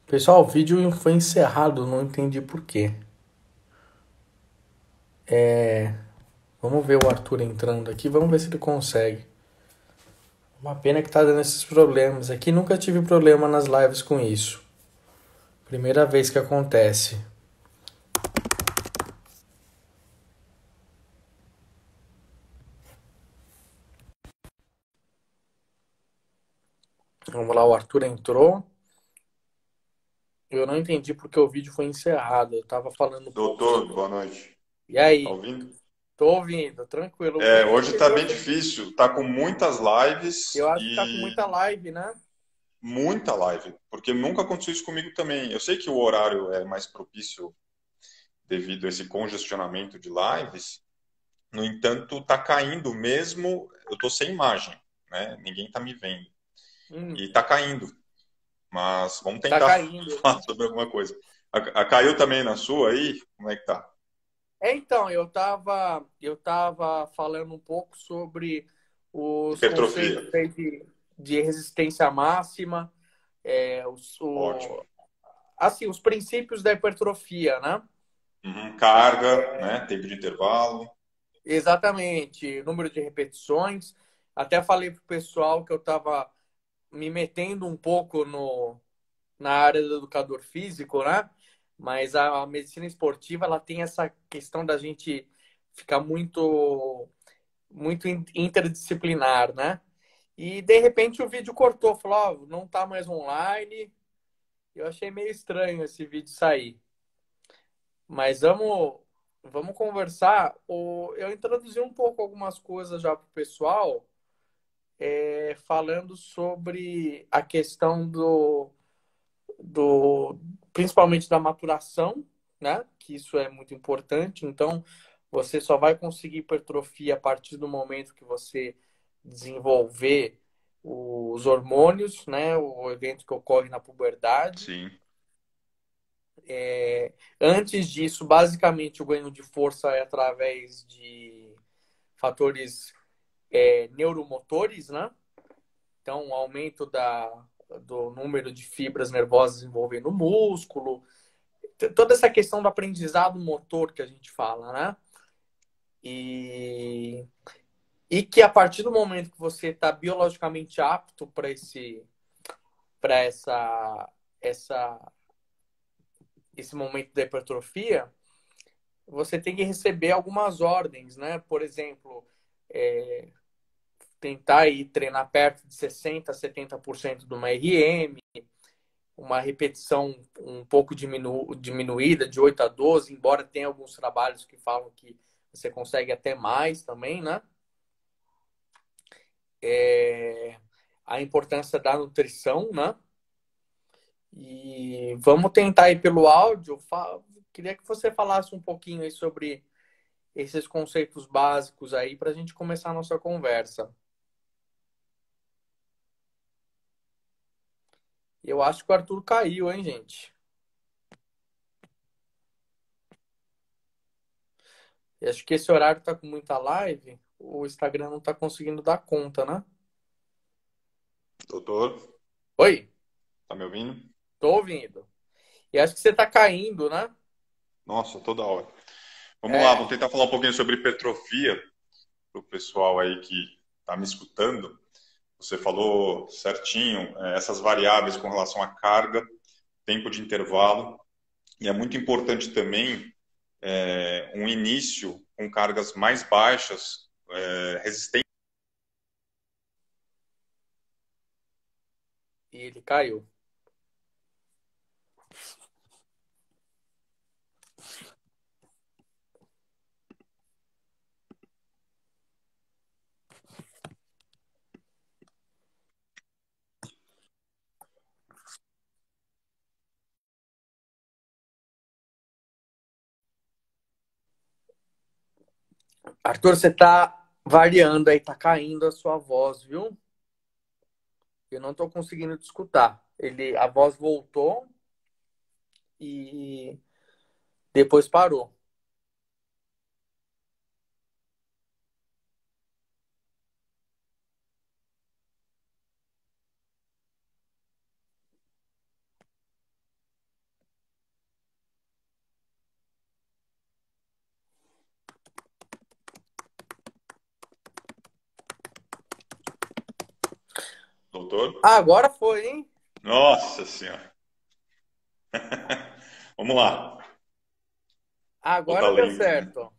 Pessoal, o vídeo foi encerrado, não entendi por quê. Vamos ver o Arthur entrando aqui, vamos ver se ele consegue. Uma pena que tá dando esses problemas aqui, nunca tive problema nas lives com isso. Primeira vez que acontece. Vamos lá, o Arthur entrou. Eu não entendi porque o vídeo foi encerrado. Eu tava falando um pouco Doutor, sobre. boa noite. E Tá aí? ouvindo? Tô ouvindo, tranquilo. O É, vídeo hoje tá anterior bem foi. difícil. Tá com muitas Eu lives acho que tá com e muita live, né? muita live, porque nunca aconteceu isso comigo também. Eu sei que o horário é mais propício devido a esse congestionamento de lives. No entanto, tá caindo mesmo. Eu tô sem imagem, né? Ninguém tá me vendo. Hum, E tá caindo. Mas vamos tá tentar caindo, falar né? sobre alguma coisa. A caiu também na sua aí? Como é que tá? Então, eu tava falando um pouco sobre os Hipertrofia. conceitos aí de resistência máxima, Ótimo. assim, os princípios da hipertrofia, né? Uhum. Carga, né? Tempo de intervalo. Exatamente, número de repetições. Até falei pro pessoal que eu estava me metendo um pouco na área do educador físico, né? Mas a medicina esportiva, ela tem essa questão da gente ficar muito interdisciplinar, né? E de repente o vídeo cortou, falou, ó, não tá mais online. Eu achei meio estranho esse vídeo sair. Mas vamos conversar. Eu introduzi um pouco algumas coisas já para o pessoal, falando sobre a questão do principalmente da maturação, né? Que isso é muito importante. Então, você só vai conseguir hipertrofia a partir do momento que você desenvolver os hormônios, né? O evento que ocorre na puberdade. Sim. Antes disso, basicamente, o ganho de força é através de fatores neuromotores, né? Então, o aumento do número de fibras nervosas envolvendo o músculo, toda essa questão do aprendizado motor que a gente fala, né? E, e que a partir do momento que você está biologicamente apto para essa, esse momento da hipertrofia, você tem que receber algumas ordens, né? Por exemplo, é, tentar ir treinar perto de 60% a 70% de uma RM, uma repetição um pouco diminuída, de 8 a 12, embora tenha alguns trabalhos que falam que você consegue até mais também, né? É, a importância da nutrição, né? E vamos tentar ir pelo áudio. Queria que você falasse um pouquinho aí sobre esses conceitos básicos aí para a gente começar a nossa conversa. Eu acho que o Arthur caiu, hein, gente? Eu acho que esse horário tá com muita live, o Instagram não tá conseguindo dar conta, né? Doutor, Oi, tá me ouvindo? tô ouvindo. E acho que você tá caindo, né? Nossa, toda hora. Vamos lá, vamos É, tentar falar um pouquinho sobre hipertrofia para o pessoal aí que está me escutando. Você falou certinho, essas variáveis com relação à carga, tempo de intervalo, e é muito importante também um início com cargas mais baixas, resistentes. e ele caiu. Arthur, você tá variando aí, tá caindo a sua voz, viu? Eu não tô conseguindo te escutar. A voz voltou e depois parou. Doutor? Ah, agora foi, hein? Nossa Senhora. Vamos lá. Vou estar Agora deu lendo. certo.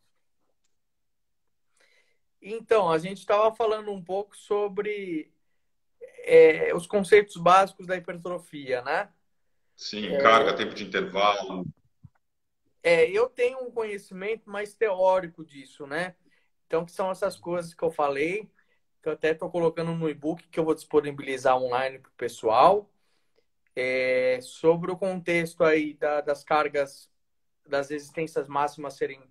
Então, a gente estava falando um pouco sobre os conceitos básicos da hipertrofia, né? Sim, carga, tempo de intervalo. Eu tenho um conhecimento mais teórico disso, né? Então, que são essas coisas que eu falei, que eu até estou colocando no e-book que eu vou disponibilizar online para o pessoal, sobre o contexto aí das cargas, das resistências máximas serem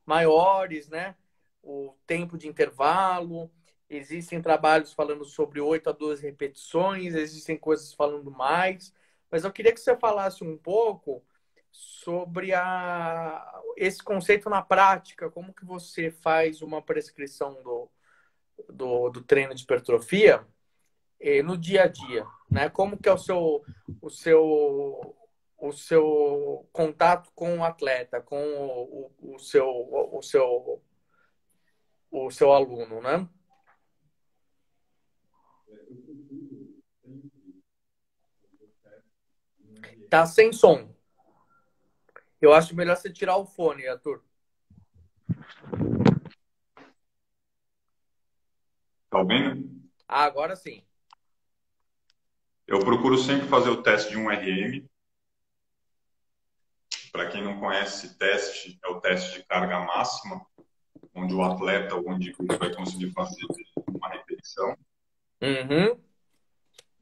maiores, né? O tempo de intervalo. Existem trabalhos falando sobre 8 a 12 repetições, existem coisas falando mais. Mas eu queria que você falasse um pouco sobre esse conceito na prática, como que você faz uma prescrição do treino de hipertrofia no dia a dia, né? Como que é o seu, o seu contato com o atleta, com o seu aluno, né? Tá sem som. Eu acho melhor você tirar o fone, Arthur. Tá ouvindo? Ah, agora sim. Eu procuro sempre fazer o teste de 1 RM. Para quem não conhece, esse teste é o teste de carga máxima, onde o atleta ou o indivíduo vai conseguir fazer uma repetição. Uhum.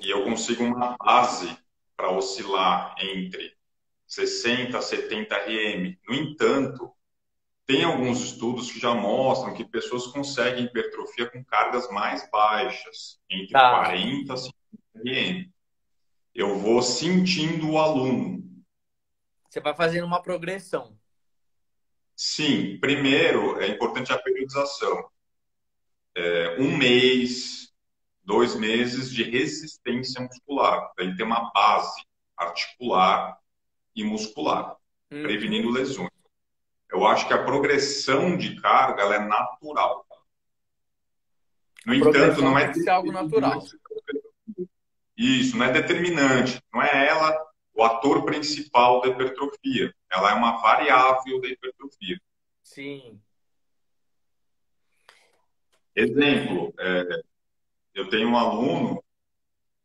E eu consigo uma base para oscilar entre 60 a 70 RM. No entanto, tem alguns estudos que já mostram que pessoas conseguem hipertrofia com cargas mais baixas, entre Tá. 40 a 50 RM. Eu vou sentindo o aluno. Você vai fazendo uma progressão. Sim, primeiro é importante a periodização. 1 mês, 2 meses de resistência muscular, para ele ter uma base articular e muscular, prevenindo Uhum. lesões. Eu acho que a progressão de carga ela é natural. No A entanto, progressão não tem é que ser algo natural. isso, não é determinante, não é ela o ator principal da hipertrofia. Ela é uma variável da hipertrofia. Sim. Exemplo, eu tenho um aluno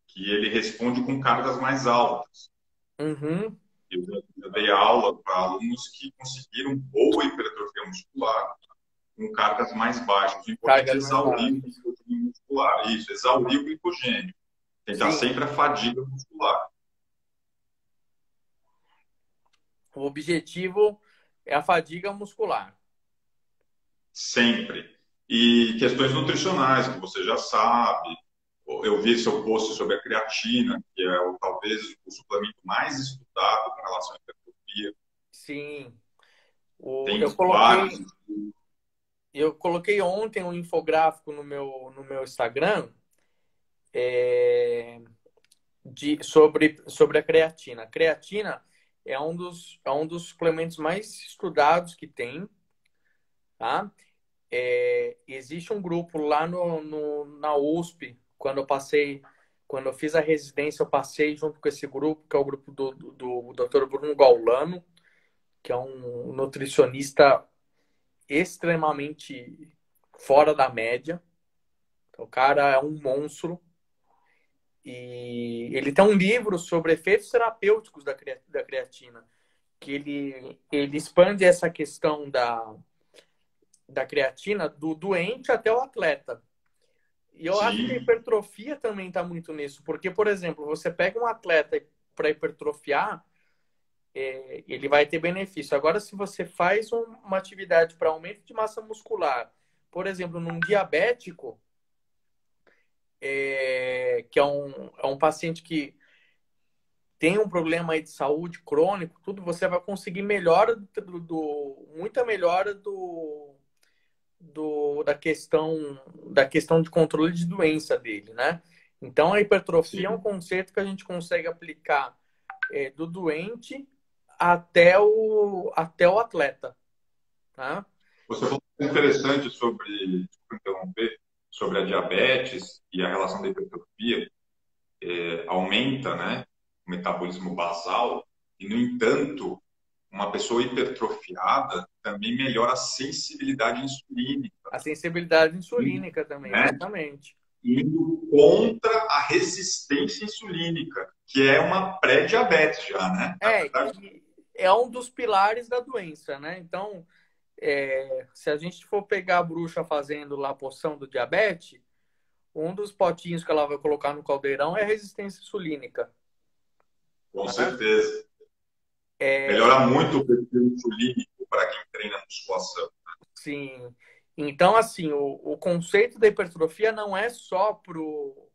que ele responde com cargas mais altas. Uhum. Eu dei aula para alunos que conseguiram boa hipertrofia muscular com cargas mais baixas. O importante é Cargas mais exaurir o baixas. glicogênio muscular. Isso, exaurir o glicogênio. Tentar Sim. sempre a fadiga muscular. O objetivo é a fadiga muscular. Sempre. E questões nutricionais, que você já sabe. Eu vi seu post sobre a creatina, que é talvez o suplemento mais estudado com relação à hipertrofia. Sim. Tem vários. Eu coloquei ontem um infográfico no meu Instagram sobre a creatina. A creatina é um dos suplementos mais estudados que tem, tá? Existe um grupo lá na USP, quando eu fiz a residência, eu passei junto com esse grupo, que é o grupo do Dr. Bruno Gaulano, que é um nutricionista extremamente fora da média. O cara é um monstro. E ele tem um livro sobre efeitos terapêuticos da creatina, que ele expande essa questão da creatina do doente até o atleta. E eu acho que a Sim, hipertrofia também está muito nisso, porque, por exemplo, você pega um atleta para hipertrofiar, ele vai ter benefício. Agora, se você faz uma atividade para aumento de massa muscular, por exemplo, num diabético, que é um paciente que tem um problema aí de saúde crônico, tudo, você vai conseguir melhora muita melhora da questão de controle de doença dele, né? Então, a hipertrofia é um sim. conceito que a gente consegue aplicar do doente até o atleta, tá? Você falou interessante sobre, desculpa interromper, sobre a diabetes e a relação da hipertrofia. aumenta, né, o metabolismo basal, e, no entanto, uma pessoa hipertrofiada também melhora a sensibilidade insulínica, A sensibilidade insulínica também, né, exatamente. indo contra a resistência insulínica, que é uma pré-diabetes já, né? Na verdade, Que é um dos pilares da doença, né? Então, se a gente for pegar a bruxa fazendo lá a poção do diabetes, um dos potinhos que ela vai colocar no caldeirão é a resistência insulínica. com Né? certeza. É, Melhora muito o perfil insulínico para quem treina musculação. sim. Então, assim, o conceito da hipertrofia não é só pro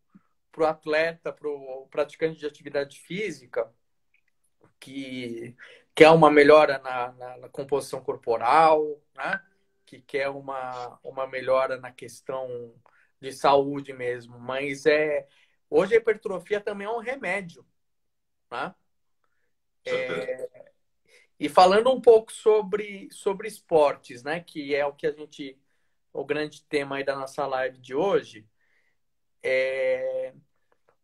atleta, pro praticante de atividade física, que quer uma melhora na composição corporal, né? Que quer uma melhora na questão de saúde mesmo. Mas hoje a hipertrofia também é um remédio, né? Com certeza. E falando um pouco sobre esportes, né? Que é o grande tema aí da nossa live de hoje.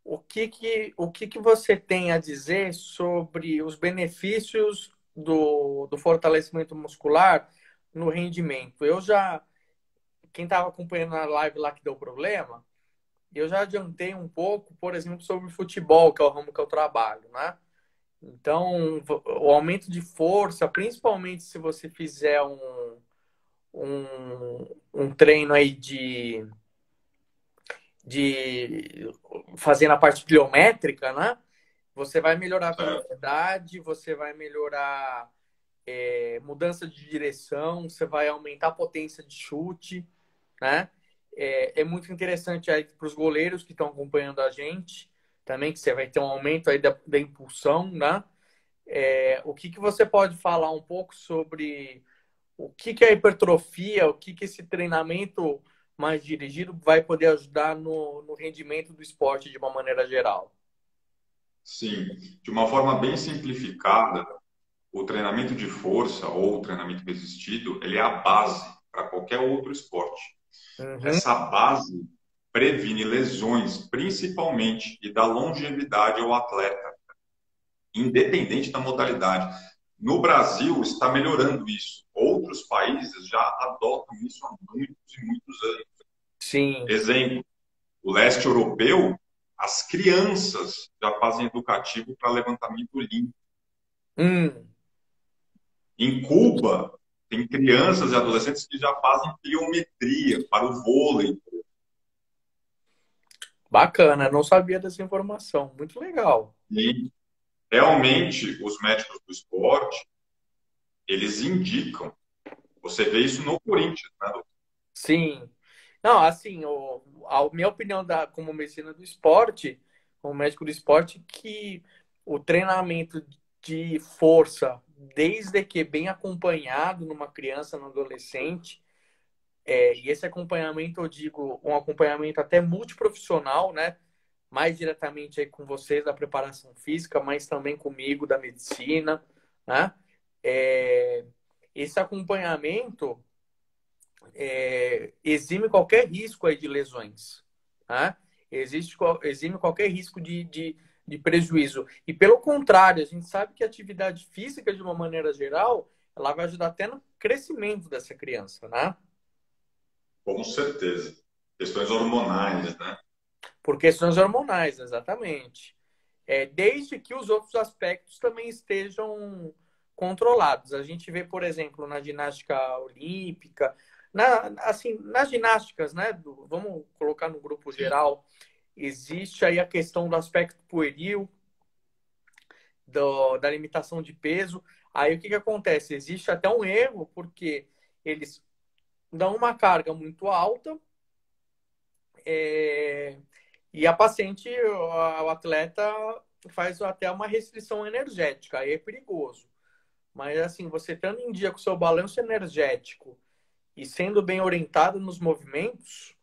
O que que você tem a dizer sobre os benefícios do fortalecimento muscular no rendimento? Quem estava acompanhando a live lá que deu problema, eu já adiantei um pouco, por exemplo, sobre futebol, que é o ramo que eu trabalho, né? Então, o aumento de força, principalmente se você fizer um treino aí de fazendo a parte pliométrica, né? Você vai melhorar a velocidade, você vai melhorar mudança de direção, você vai aumentar a potência de chute, né? É muito interessante aí para os goleiros que estão acompanhando a gente também, que você vai ter um aumento aí da impulsão, né? O que você pode falar um pouco sobre o que é a hipertrofia, o que esse treinamento mais dirigido vai poder ajudar no rendimento do esporte de uma maneira geral? Sim, de uma forma bem simplificada, o treinamento de força ou o treinamento resistido, ele é a base para qualquer outro esporte. Uhum. Essa base previne lesões, principalmente, e dá longevidade ao atleta, independente da modalidade. No Brasil, está melhorando isso. Outros países já adotam isso há muitos e muitos anos. Sim. Exemplo, o leste europeu, as crianças já fazem educativo para levantamento olímpico. Hum, Em Cuba, tem crianças e adolescentes que já fazem pliometria para o vôlei. bacana, não sabia dessa informação. Muito legal. E realmente, os médicos do esporte, eles indicam. Você vê isso no Corinthians, né, doutor? Sim. Não, assim, a minha opinião como medicina do esporte, como médico do esporte, que o treinamento de força, desde que bem acompanhado numa criança, no adolescente, e esse acompanhamento, eu digo, um acompanhamento até multiprofissional, né? Mais diretamente aí com vocês da preparação física, mas também comigo da medicina, né? É, esse acompanhamento exime qualquer risco aí de lesões, tá? Exime qualquer risco de prejuízo. E pelo contrário, a gente sabe que a atividade física, de uma maneira geral, ela vai ajudar até no crescimento dessa criança, né? Com certeza. Questões hormonais, né? Por questões hormonais, exatamente. Desde que os outros aspectos também estejam controlados. A gente vê, por exemplo, na ginástica olímpica, assim, nas ginásticas, né? Vamos colocar no grupo Sim. geral, existe aí a questão do aspecto pueril, da limitação de peso. Aí o que acontece? Existe até um erro, porque eles dão uma carga muito alta, é, e a paciente, o atleta faz até uma restrição energética, aí é perigoso. Mas assim, você estando em dia com o seu balanço energético e sendo bem orientado nos movimentos,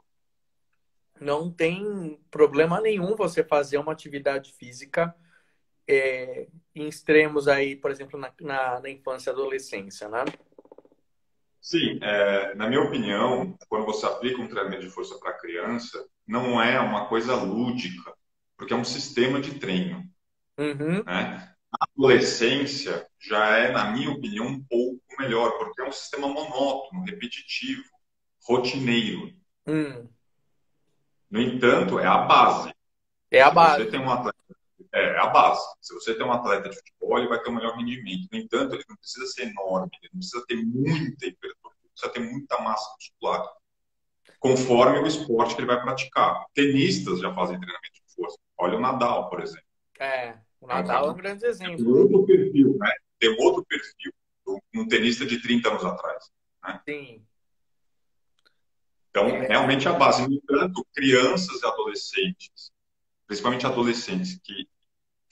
não tem problema nenhum você fazer uma atividade física em extremos aí, por exemplo, na infância e adolescência, né? Sim, na minha opinião, quando você aplica um treinamento de força para criança, não é uma coisa lúdica, porque é um sistema de treino, Uhum. né? A adolescência já é, na minha opinião, um pouco melhor, porque é um sistema monótono, repetitivo, rotineiro. Hum. No entanto, é a base. É a Se você base. tem um atleta, é a base. Se você tem um atleta de futebol, ele vai ter o melhor rendimento. No entanto, ele não precisa ser enorme, ele não precisa ter muita hipertrofia, não precisa ter muita massa muscular, conforme o esporte que ele vai praticar. Tenistas já fazem treinamento de força. Olha o Nadal, por exemplo. É. O É um Nadal é cara um grande de exemplo. outro perfil, né? Tem outro perfil um tenista de 30 anos atrás. Né? Sim. Então, É. realmente a base. No entanto, crianças e adolescentes, principalmente adolescentes que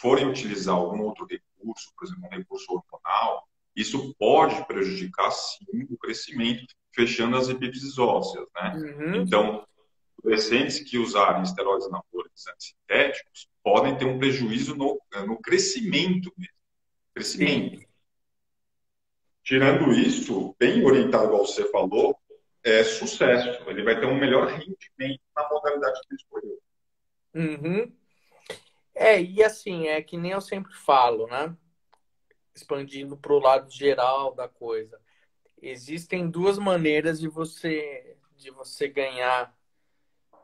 forem utilizar algum outro recurso, por exemplo, um recurso hormonal, isso pode prejudicar, sim, o crescimento, fechando as epífises ósseas, né? Uhum. Então, adolescentes que usarem esteroides anabolizantes sintéticos podem ter um prejuízo no crescimento mesmo. Sim. Crescimento. Tirando isso, bem orientado ao que você falou, é sucesso. Ele vai ter um melhor rendimento na modalidade que ele escolheu. Uhum. É, e assim, é que nem eu sempre falo, né? Expandindo para o lado geral da coisa. Existem duas maneiras de você ganhar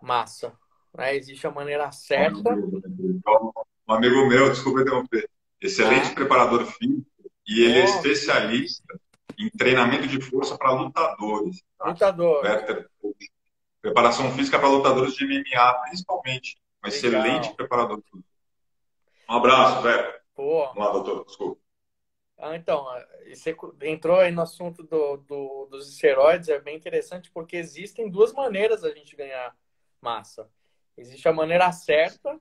massa, né? Existe a maneira certa, Um amigo meu, desculpa interromper, excelente tá? preparador físico e ele é Ó, especialista em treinamento de força para lutadores. Tá? lutador. Werther, preparação física para lutadores de MMA, principalmente. Um excelente Legal. preparador físico. Um abraço, Werther. Pô. Vamos lá, doutor, desculpa. Então, você entrou aí no assunto dos esteroides, é bem interessante porque existem duas maneiras da gente ganhar massa. Existe a maneira certa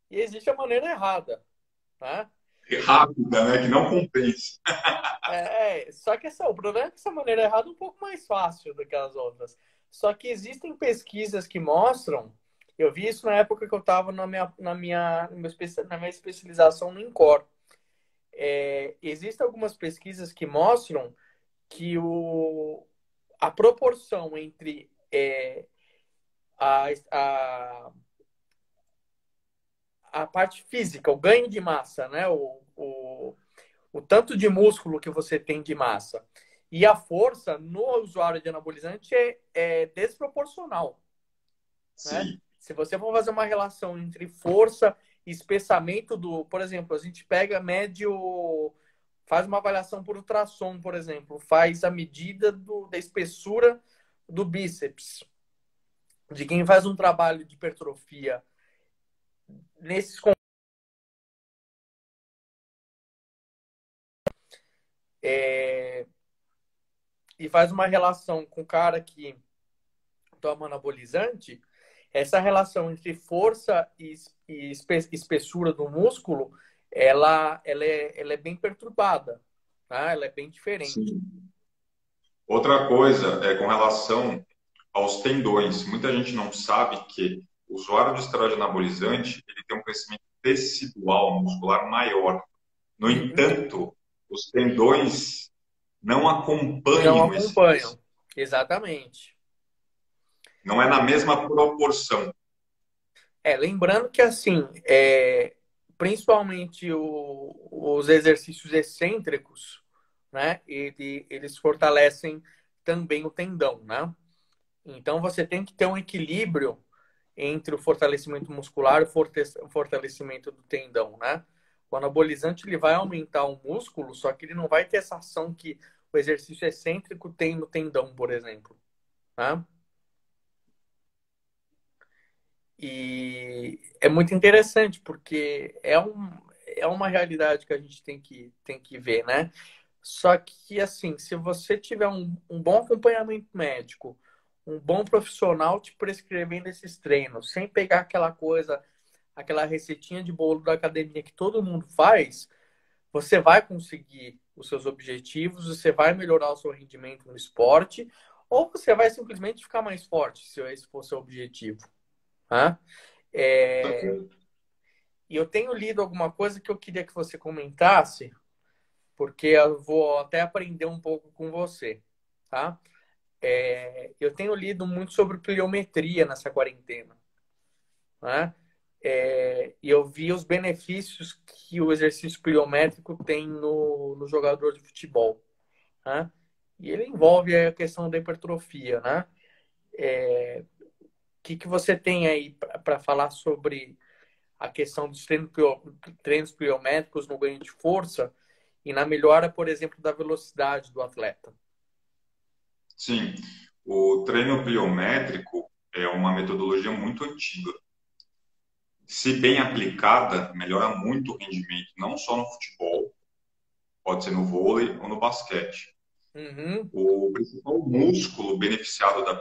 e existe a maneira errada, né? É rápida, né? Que não compensa. Só que o problema é que essa maneira errada é um pouco mais fácil do que as outras. Só que existem pesquisas que mostram, eu vi isso na época que eu estava na minha especialização no INCOR. Existem algumas pesquisas que mostram que a proporção entre a, a, a parte física, o ganho de massa, né? O tanto de músculo que você tem de massa e a força no usuário de anabolizante é desproporcional, né? Sim, Se você for fazer uma relação entre força e espessamento por exemplo, a gente faz uma avaliação por ultrassom, por exemplo, faz a medida da espessura do bíceps. De quem faz um trabalho de hipertrofia nesses é, e faz uma relação com o cara que toma anabolizante, essa relação entre força e espessura do músculo, ela é bem perturbada, tá? Ela é bem diferente. sim. Outra coisa é com relação aos tendões. Muita gente não sabe que o usuário de esteroide anabolizante ele tem um crescimento tecidual muscular maior. No Uhum. entanto, os tendões não Não acompanham esse acompanham. crescimento. Exatamente. Não é na mesma proporção. Lembrando que assim, principalmente os exercícios excêntricos, né? Eles fortalecem também o tendão, né? Então você tem que ter um equilíbrio entre o fortalecimento muscular e o fortalecimento do tendão, né? O anabolizante ele vai aumentar o músculo, só que ele não vai ter essa ação que o exercício excêntrico tem no tendão, por exemplo, né? E é muito interessante porque é uma realidade que a gente tem que ver, né? Só que, assim, se você tiver um bom acompanhamento médico, um bom profissional te prescrevendo esses treinos, sem pegar aquela coisa, aquela receitinha de bolo da academia que todo mundo faz, você vai conseguir os seus objetivos, você vai melhorar o seu rendimento no esporte, ou você vai simplesmente ficar mais forte, se esse for o seu objetivo, né? É, E eu tenho lido alguma coisa que eu queria que você comentasse, porque eu vou até aprender um pouco com você, tá? Eu tenho lido muito sobre pliometria nessa quarentena, né? E eu vi os benefícios que o exercício pliométrico tem no jogador de futebol, né? E ele envolve a questão da hipertrofia, né? O que você tem aí para falar sobre a questão dos treinos pliométricos no ganho de força e na melhora, por exemplo, da velocidade do atleta? Sim, o treino pliométrico é uma metodologia muito antiga. Se bem aplicada, melhora muito o rendimento, não só no futebol, pode ser no vôlei ou no basquete. Uhum. O principal músculo beneficiado da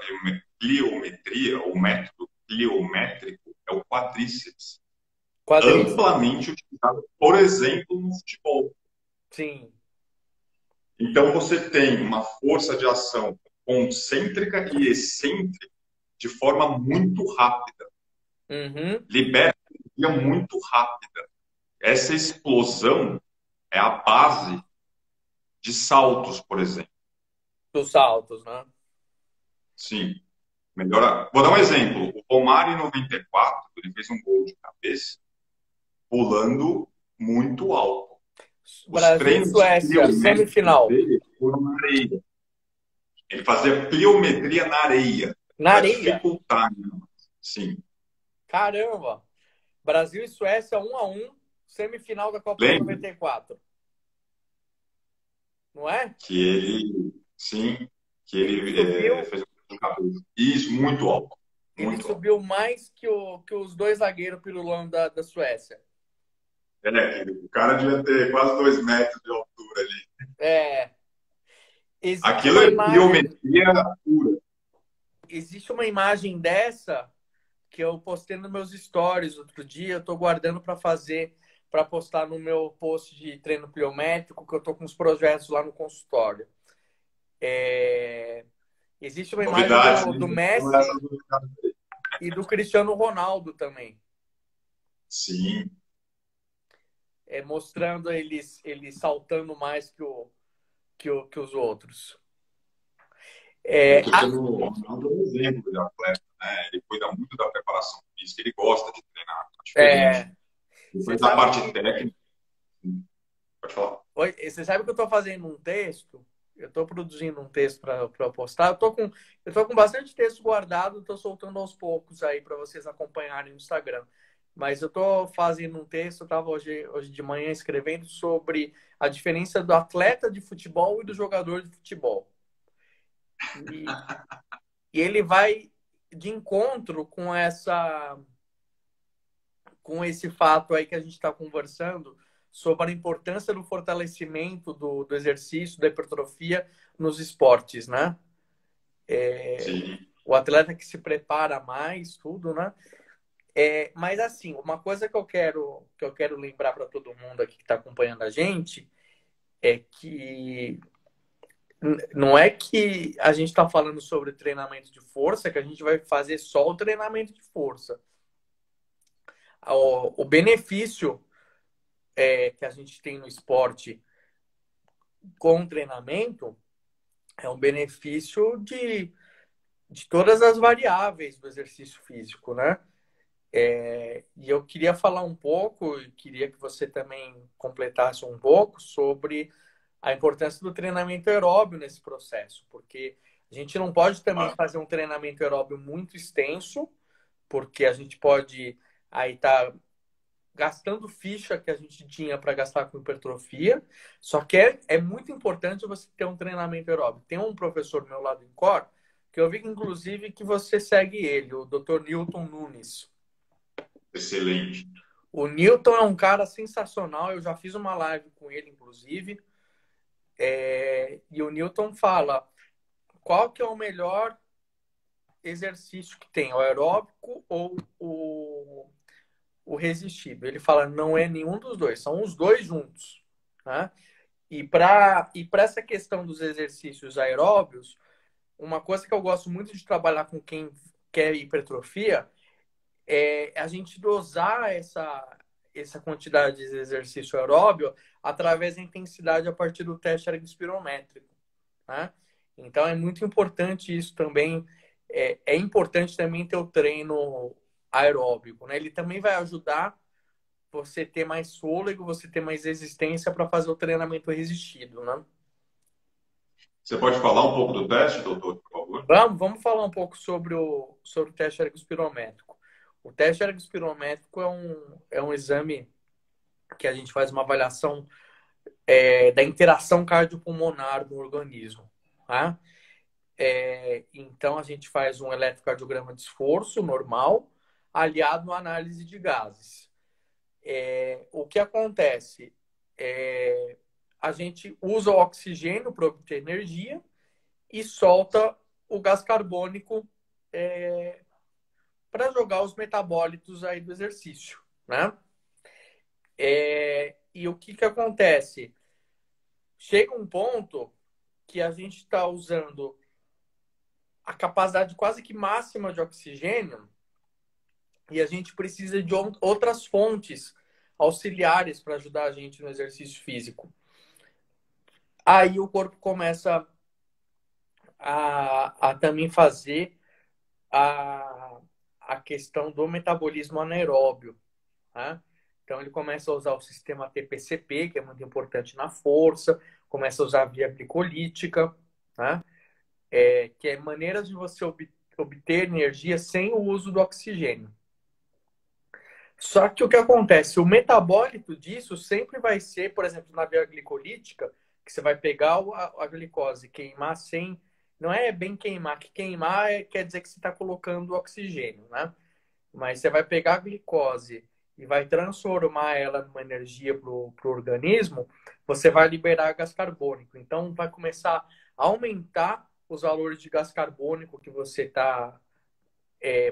pliometria, ou método pliométrico, é o quadríceps, Quadríceps. amplamente utilizado, por exemplo, no futebol. Sim. Então, você tem uma força de ação concêntrica e excêntrica de forma muito rápida. Uhum. Libera energia muito rápida. Essa explosão é a base de saltos, por exemplo. Dos saltos, né? Sim, melhora. Vou dar um exemplo. O Romário, em 94, ele fez um gol de cabeça pulando muito alto. Os Brasil e treinos Suécia, pliométricos semifinal. dele foram na areia. Ele fazia pliometria na areia Na para areia. dificultar. Sim. Caramba! Brasil e Suécia 1-1, semifinal da Copa de Lembra 94. Não é? que ele, sim, que Ele ele subiu, fez um gol de cabeça. Isso, muito alto. ele Muito alto. subiu mais que os dois zagueiros pirulando da Suécia. O cara devia ter quase 2 metros de altura ali. É, existe Aquilo uma é imagem, biometria pura. existe uma imagem dessa que eu postei nos meus stories outro dia, eu tô guardando para fazer, para postar no meu post de treino pliométrico, que eu tô com os projetos lá no consultório. Existe uma imagem Novidades, do, né? do Então, essas Messi novidades. e do Cristiano Ronaldo também, Sim. mostrando eles saltando mais que os outros. O É, a- Cristiano Ronaldo é um exemplo de atleta, né? Ele cuida muito da preparação física, ele gosta de treinar, é é, diferente. você Depois da sabe parte que técnica, pode falar. você sabe que eu estou fazendo um texto, eu estou produzindo um texto para postar. Eu tô com bastante texto guardado, estou soltando aos poucos aí para vocês acompanharem no Instagram. Mas eu estou fazendo um texto, eu estava hoje de manhã escrevendo sobre a diferença do atleta de futebol e do jogador de futebol. E, e ele vai de encontro com esse fato aí que a gente está conversando sobre a importância do fortalecimento do exercício, da hipertrofia nos esportes, né? Sim. O atleta que se prepara mais, tudo, né? Mas assim, uma coisa que eu quero lembrar para todo mundo aqui que está acompanhando a gente é que não é que a gente está falando sobre treinamento de força, que a gente vai fazer só o treinamento de força. O benefício que a gente tem no esporte com treinamento é um benefício de todas as variáveis do exercício físico, né? E eu queria falar um pouco, e queria que você também completasse um pouco sobre a importância do treinamento aeróbio nesse processo, porque a gente não pode também Ah, fazer um treinamento aeróbio muito extenso, porque a gente pode aí estar gastando ficha que a gente tinha para gastar com hipertrofia. Só que é muito importante você ter um treinamento aeróbico. Tem um professor meu lá do Incor, que eu vi, inclusive, que você segue ele, o Dr. Newton Nunes. excelente. O Newton é um cara sensacional. Eu já fiz uma live com ele, inclusive. E o Newton fala qual que é o melhor exercício que tem, o aeróbico ou o resistido. Ele fala, não é nenhum dos dois, são os dois juntos. Né? E para essa questão dos exercícios aeróbios, uma coisa que eu gosto muito de trabalhar com quem quer hipertrofia é a gente dosar essa quantidade de exercício aeróbio através da intensidade a partir do teste ergospirométrico. Né? Então é muito importante isso também. É importante também ter o treino aeróbico, né? Ele também vai ajudar você ter mais fôlego, você ter mais resistência para fazer o treinamento resistido, né? Você pode falar um pouco do teste, doutor, por favor? Vamos falar um pouco sobre o teste ergospirométrico. O teste ergospirométrico é um exame que a gente faz uma avaliação da interação cardiopulmonar do organismo, tá? Então, a gente faz um eletrocardiograma de esforço normal, aliado à análise de gases. O que acontece? A gente usa o oxigênio para obter energia e solta o gás carbônico para jogar os metabólitos aí do exercício, né? E o que acontece? Chega um ponto que a gente está usando a capacidade quase que máxima de oxigênio e a gente precisa de outras fontes auxiliares para ajudar a gente no exercício físico. Aí o corpo começa a também fazer a questão do metabolismo anaeróbio, né? Então ele começa a usar o sistema TPCP, que é muito importante na força, começa a usar a via glicolítica, né? Que é maneiras de você obter energia sem o uso do oxigênio. Só que o que acontece? O metabólito disso sempre vai ser, por exemplo, na via glicolítica, que você vai pegar a glicose, queimar sem. Não é bem queimar, que queimar quer dizer que você está colocando oxigênio, né? Mas você vai pegar a glicose e vai transformar ela numa energia para o organismo, você vai liberar gás carbônico. Então, vai começar a aumentar os valores de gás carbônico que você está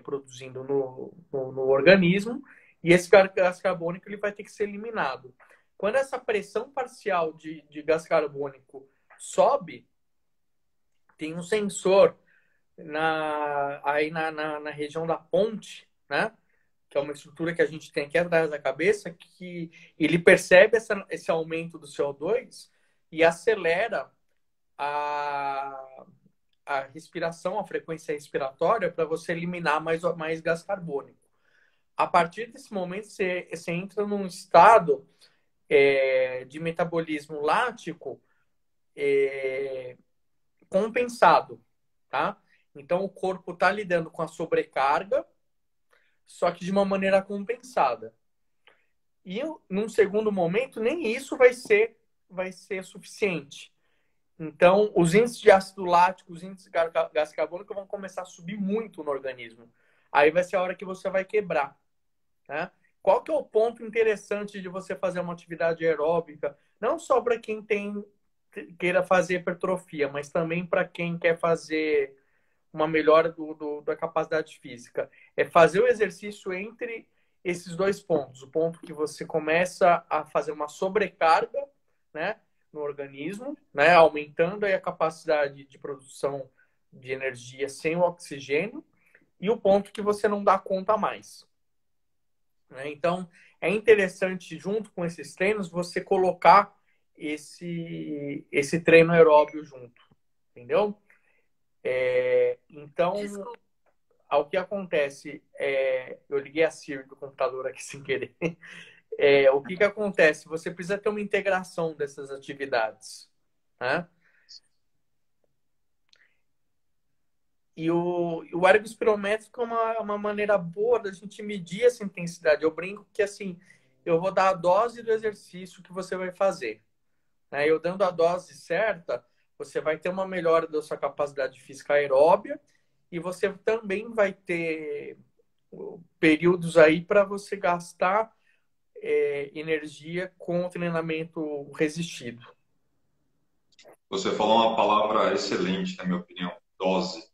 produzindo no organismo, e esse gás carbônico ele vai ter que ser eliminado. Quando essa pressão parcial de gás carbônico sobe, tem um sensor aí na região da ponte, né? Que é uma estrutura que a gente tem aqui atrás da cabeça, que ele percebe esse aumento do CO2 e acelera a, a respiração, a frequência respiratória, para você eliminar mais gás carbônico. A partir desse momento, você entra num estado de metabolismo lático compensado, tá? Então, o corpo está lidando com a sobrecarga, só que de uma maneira compensada. E, num segundo momento, nem isso vai ser suficiente. Então, os índices de ácido lático, os índices de gás carbônico vão começar a subir muito no organismo. Aí vai ser a hora que você vai quebrar, né? Qual que é o ponto interessante de você fazer uma atividade aeróbica? Não só para quem queira fazer hipertrofia, mas também para quem quer fazer uma melhora da capacidade física. É fazer o exercício entre esses dois pontos. O ponto que você começa a fazer uma sobrecarga, né, no organismo, né, aumentando aí a capacidade de produção de energia sem o oxigênio, e o ponto que você não dá conta mais. Né? Então, é interessante, junto com esses treinos, você colocar esse treino aeróbio junto, entendeu? Então, ao que acontece, eu liguei a Siri do computador aqui sem querer. O que acontece? Você precisa ter uma integração dessas atividades, né? E o ergospirométrico é uma maneira boa da gente medir essa intensidade. Eu brinco que, assim, eu vou dar a dose do exercício que você vai fazer. Né? Eu dando a dose certa, você vai ter uma melhora da sua capacidade física aeróbia e você também vai ter períodos aí para você gastar energia com o treinamento resistido. Você falou uma palavra excelente, na minha opinião, dose.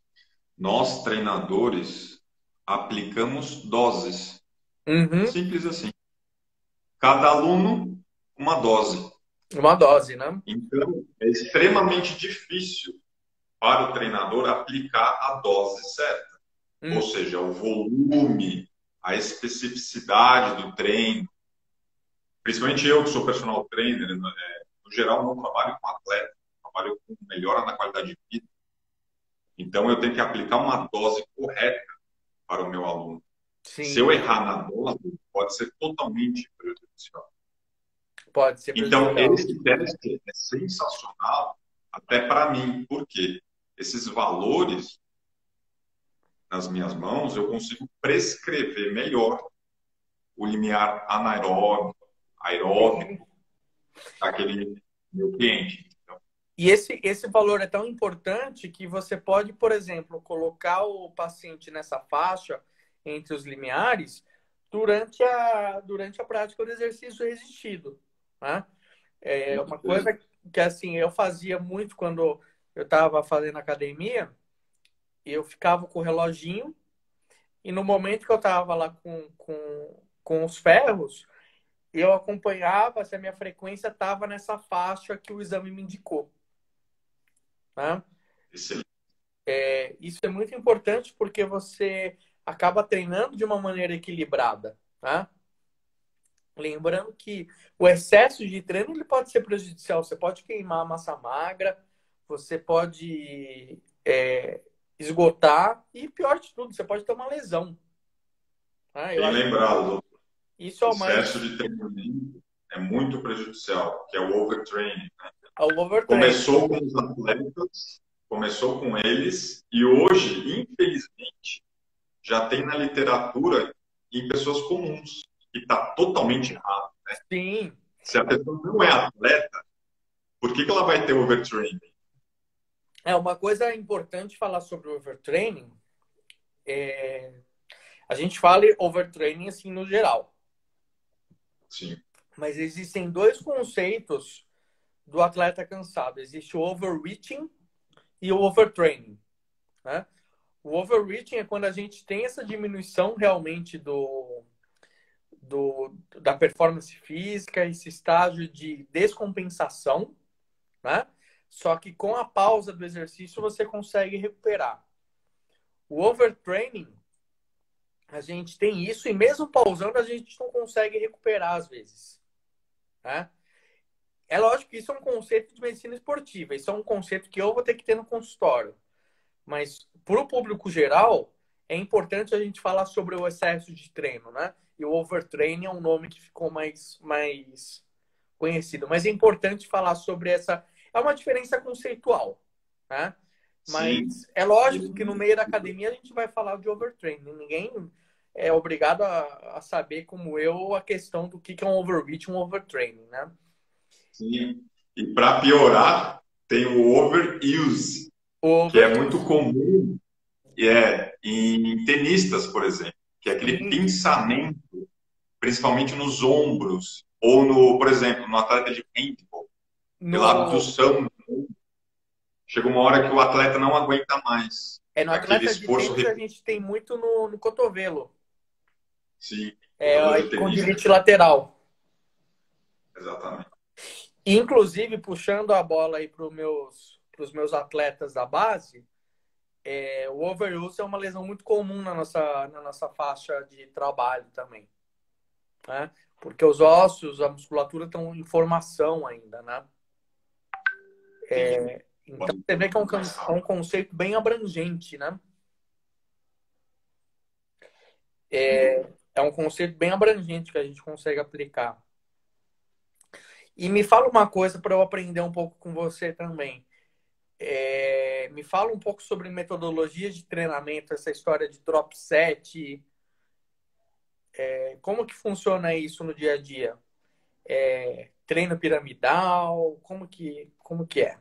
Nós, treinadores, aplicamos doses. Uhum. Simples assim. Cada aluno, uma dose. Uma dose, né? Então, é extremamente difícil para o treinador aplicar a dose certa. Ou seja, o volume, a especificidade do treino. Principalmente eu, que sou personal trainer, no geral, não trabalho com atleta, trabalho com melhora na qualidade de vida. Então, eu tenho que aplicar uma dose correta para o meu aluno. Se eu Sim, errar na dose, pode ser totalmente prejudicial. pode ser Então, prejudicial. esse teste é sensacional, até para mim, porque esses valores nas minhas mãos, eu consigo prescrever melhor o limiar anaeróbico, Sim. aeróbico daquele meu cliente. Então, E esse valor é tão importante que você pode, por exemplo, colocar o paciente nessa faixa entre os limiares durante a prática do exercício resistido, né? É com uma certeza. coisa que assim eu fazia muito quando eu estava fazendo academia, eu ficava com o reloginho e no momento que eu estava lá com os ferros, eu acompanhava se a minha frequência estava nessa faixa que o exame me indicou, né? Excelente. Isso é muito importante porque você acaba treinando de uma maneira equilibrada, tá? Lembrando que o excesso de treino ele pode ser prejudicial. Você pode queimar a massa magra, você pode esgotar e, pior de tudo, você pode ter uma lesão. Tá? Eu Bem acho que lembrado, doutor. isso é o Excesso mais de treinamento é muito prejudicial, que é o overtraining. ao overtraining. Começou com os atletas, começou com eles, e hoje, infelizmente, já tem na literatura em pessoas comuns, que está totalmente errado. Sim, Se a pessoa não é atleta, por que ela vai ter overtraining? é uma coisa importante falar sobre o overtraining. A gente fala overtraining assim no geral, Sim, mas existem dois conceitos do atleta cansado. Existe o overreaching e o overtraining, né? O overreaching é quando a gente tem essa diminuição realmente da performance física, esse estágio de descompensação, né? Só que com a pausa do exercício você consegue recuperar. O overtraining, a gente tem isso e mesmo pausando a gente não consegue recuperar às vezes, né? É lógico que isso é um conceito de medicina esportiva, isso é um conceito que eu vou ter que ter no consultório. Mas para o público geral, é importante a gente falar sobre o excesso de treino, né? E o overtraining é um nome que ficou mais conhecido. Mas é importante falar sobre essa. É uma diferença conceitual, né? sim. Mas é lógico que no meio da academia a gente vai falar de overtraining. Ninguém é obrigado a saber, como eu, a questão do que é um overreach e um overtraining, né? Sim. E para piorar, tem o overuse, O que é muito overuse. comum em tenistas, por exemplo, que é aquele Sim. pensamento, principalmente nos ombros, ou no, por exemplo, no atleta de handball, pela No, abdução. Chega uma hora que o atleta não aguenta mais no aquele atleta de esforço tênis a repetitivo. gente tem muito no cotovelo. Sim, É jogador a de tenista, condilite lateral. exatamente. Inclusive, puxando a bola aí pros meus atletas da base, o overuse é uma lesão muito comum na nossa faixa de trabalho também, né? Porque os ossos, a musculatura estão em formação ainda, né? Sim, Então, pode você vê que é evoluir mais é um rápido. conceito bem abrangente, né? Sim. É um conceito bem abrangente que a gente consegue aplicar. E me fala uma coisa para eu aprender um pouco com você também. Me fala um pouco sobre metodologia de treinamento, essa história de drop set. Como que funciona isso no dia a dia? Treino piramidal? Como que é?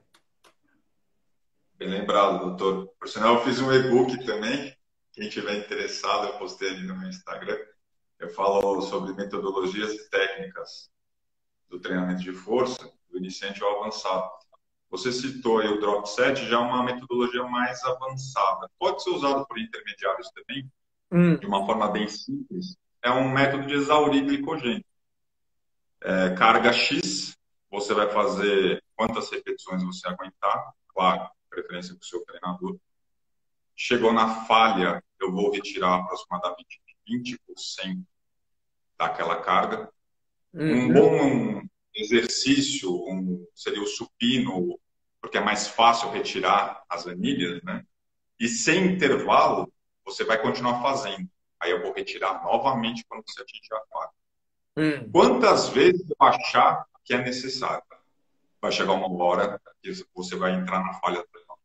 Bem lembrado, doutor. Por sinal, eu fiz um e-book também. Quem tiver interessado, eu postei ali no meu Instagram. Eu falo sobre metodologias e técnicas do treinamento de força, do iniciante ao avançado. Você citou aí o drop set, já é uma metodologia mais avançada. Pode ser usado por intermediários também, de Hum, uma forma bem simples. É um método de exaurir glicogênio. Carga X, você vai fazer quantas repetições você aguentar, claro, preferência para o seu treinador. Chegou na falha, eu vou retirar aproximadamente 20% daquela carga. Um uhum. bom exercício seria o supino, porque é mais fácil retirar as anilhas, né? E sem intervalo, você vai continuar fazendo. Aí eu vou retirar novamente quando você atingir a falha. Hum, Quantas vezes eu achar que é necessário? Vai chegar uma hora que você vai entrar na falha total.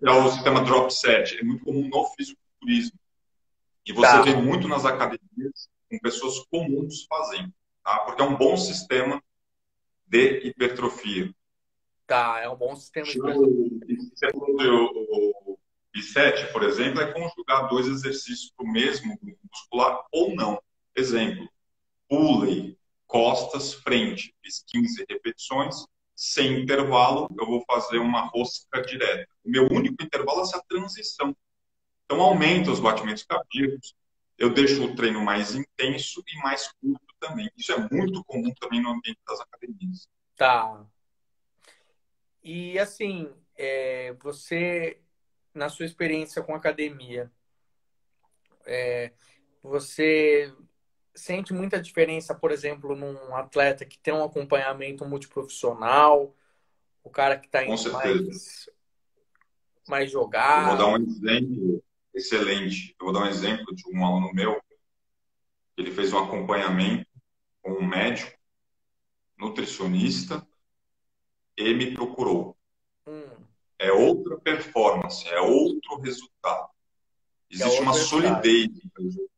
É o sistema drop set. É muito comum no fisiculturismo. E você vê tá, muito nas academias com pessoas comuns fazendo. Tá? Porque é um bom sistema de hipertrofia. tá. É um bom sistema de pressão. O B7, por exemplo, é conjugar dois exercícios para o mesmo grupo muscular ou não. Exemplo, pulei, costas, frente. Fiz 15 repetições, sem intervalo, eu vou fazer uma rosca direta. O meu único intervalo é essa transição. Então, aumenta os batimentos cardíacos, eu deixo o treino mais intenso e mais curto também. Isso é muito comum também no ambiente das academias. Tá. E assim, você, na sua experiência com academia, você sente muita diferença, por exemplo, num atleta que tem um acompanhamento multiprofissional, o cara que está Com indo certeza. mais Eu vou dar jogar? um exemplo excelente. Eu vou dar um exemplo de um aluno meu. Ele fez um acompanhamento com um médico, nutricionista, e me procurou. Hum, É outra performance, é outro resultado. é Existe uma outro resultado. solidez no resultado.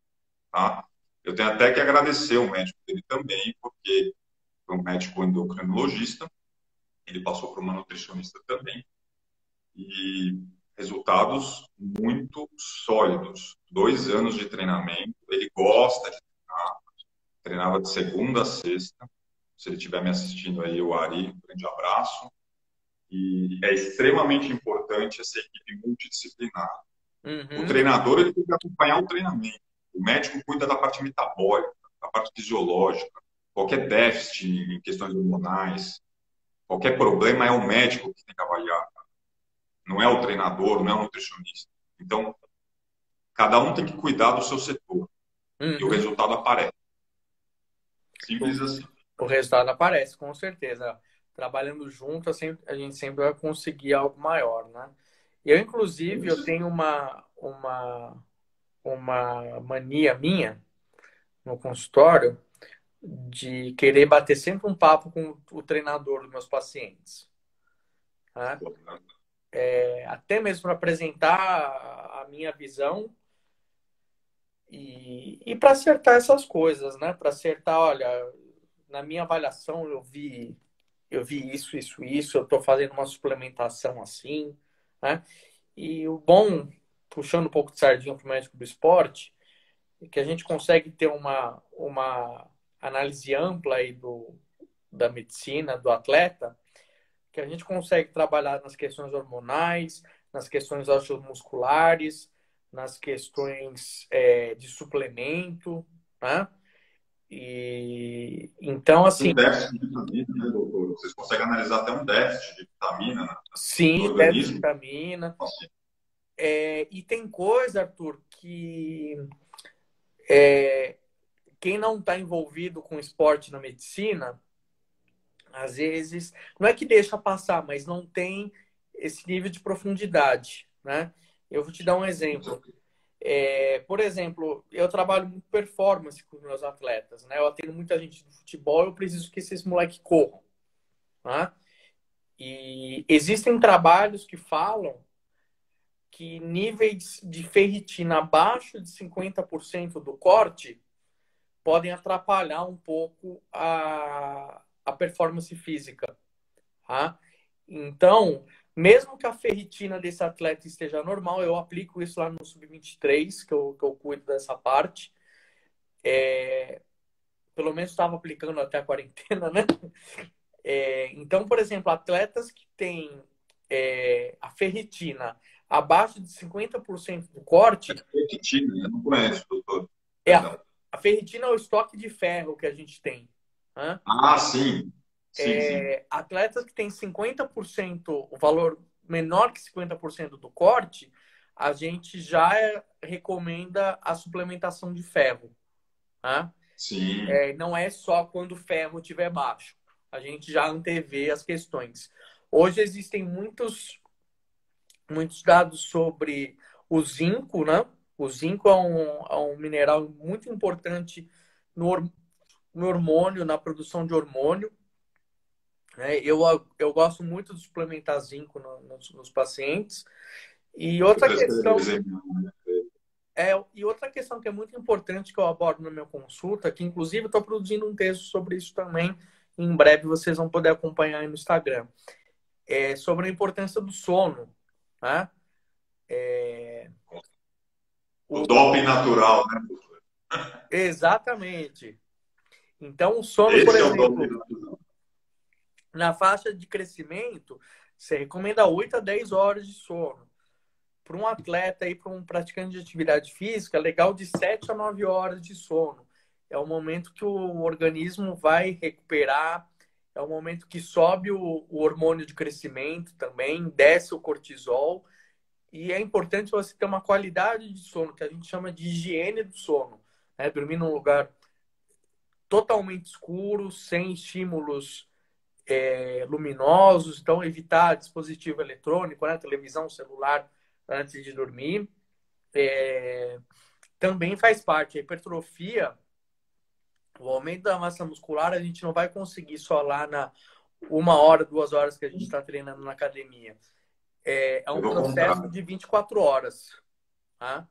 Tá? Eu tenho até que agradecer o médico dele também, porque foi um médico endocrinologista, ele passou por uma nutricionista também, e resultados muito sólidos. 2 anos de treinamento, ele gosta de treinar, treinava de segunda a sexta. Se ele estiver me assistindo aí, o Ari, um grande abraço. E é extremamente importante essa equipe multidisciplinar. O Uhum, treinador ele tem que acompanhar o treinamento. O médico cuida da parte metabólica, da parte fisiológica. Qualquer déficit em questões hormonais, qualquer problema é o médico que tem que avaliar. Não é o treinador, não é o nutricionista. Então, cada um tem que cuidar do seu setor. E o uhum. resultado aparece. O, Simples assim. o resultado aparece, com certeza. Trabalhando junto, a gente sempre vai conseguir algo maior, né? Eu, inclusive, eu tenho uma mania minha no consultório de querer bater sempre um papo com o treinador dos meus pacientes, né? Até mesmo para apresentar a minha visão e para acertar essas coisas, né? Para acertar, olha, na minha avaliação eu vi isso, eu estou fazendo uma suplementação assim, né? E o bom, puxando um pouco de sardinha para o médico do esporte, é que a gente consegue ter uma análise ampla aí da medicina, do atleta, que a gente consegue trabalhar nas questões hormonais, nas questões osteomusculares, nas questões de suplemento, né? E então, assim, Um déficit de vitamina, né, doutor? Vocês conseguem analisar até um déficit de vitamina no sim, déficit de organismo? vitamina. Assim, E tem coisa, Arthur, que quem não está envolvido com esporte na medicina, às vezes, não é que deixa passar, mas não tem esse nível de profundidade, né? Eu vou te dar um exemplo. Por exemplo, eu trabalho muito performance com os meus atletas, né? Eu atendo muita gente do futebol, eu preciso que esses moleques corram, né? E existem trabalhos que falam que níveis de ferritina abaixo de 50% do corte podem atrapalhar um pouco a performance física, tá? Então, mesmo que a ferritina desse atleta esteja normal, eu aplico isso lá no sub-23, que eu cuido dessa parte. Pelo menos estava aplicando até a quarentena, né? Então, por exemplo, atletas que têm a ferritina abaixo de 50% do corte, repetindo, eu não conheço, doutor. é a, Perdão. a ferritina é o estoque de ferro que a gente tem, né? Ah, sim. Sim, sim. Atletas que têm 50%, o valor menor que 50% do corte, a gente já recomenda a suplementação de ferro, né? Sim. Não é só quando o ferro estiver baixo. A gente já antevê as questões. Hoje existem muitos dados sobre o zinco, né? O zinco é um mineral muito importante no hormônio, na produção de hormônio. Né? Eu gosto muito de suplementar zinco nos pacientes. E Eu outra prestei questão exemplo. e outra questão que é muito importante que eu abordo na minha consulta, que inclusive eu estou produzindo um texto sobre isso também, em breve vocês vão poder acompanhar aí no Instagram, é sobre a importância do sono, né? O O, doping natural, né? exatamente. Então, o sono, por Esse é o doping exemplo, natural. na faixa de crescimento, você recomenda 8 a 10 horas de sono. Para um atleta e para um praticante de atividade física, é legal de 7 a 9 horas de sono. É o momento que o organismo vai recuperar, é o momento que sobe o hormônio de crescimento também, desce o cortisol. E é importante você ter uma qualidade de sono, que a gente chama de higiene do sono. Né? Dormir num lugar totalmente escuro, sem estímulos luminosos, então evitar dispositivo eletrônico, né? Televisão, celular, antes de dormir. Também faz parte. A hipertrofia, o aumento da massa muscular, a gente não vai conseguir só lá na 1 hora, 2 horas que a gente está treinando na academia. É um Pelo processo contrário, de 24 horas. Tá?